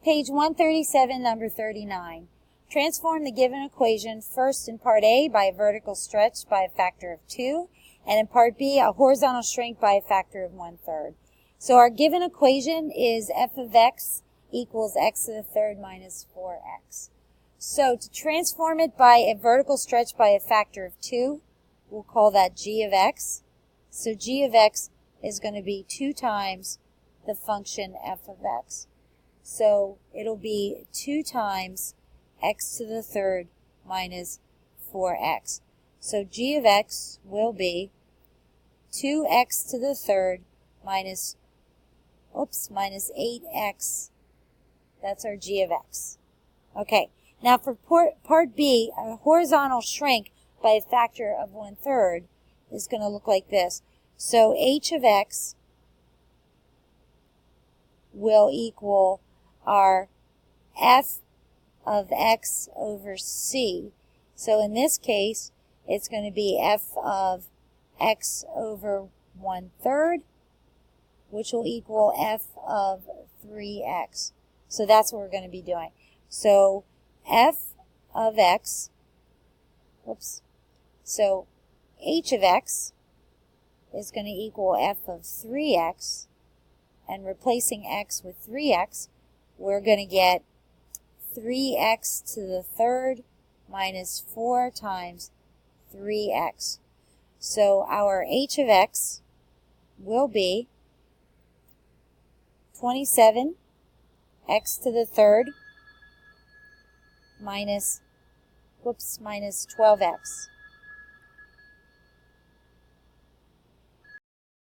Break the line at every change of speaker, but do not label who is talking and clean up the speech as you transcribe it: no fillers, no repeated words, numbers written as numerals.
Page 137, number 39. Transform the given equation first in part A by a vertical stretch by a factor of 2, and in part B a horizontal shrink by a factor of 1/3. So our given equation is f of x equals x to the third minus 4x. So to transform it by a vertical stretch by a factor of 2, we'll call that g of x. So g of x is going to be 2 times the function f of x. So it'll be 2 times x to the third minus 4x. So g of x will be 2x to the third minus 8x. That's our g of x. Okay, now for part B, a horizontal shrink by a factor of 1/3 is going to look like this. So h of x will equal our f of x over c. So in this case, it's going to be f of x over 1/3, which will equal f of 3x. So that's what we're going to be doing. So f of x, so h of x is going to equal f of 3x, and replacing x with 3x, we're going to get 3x to the third minus 4 times 3x. So our h of x will be 27 x to the third minus 12x.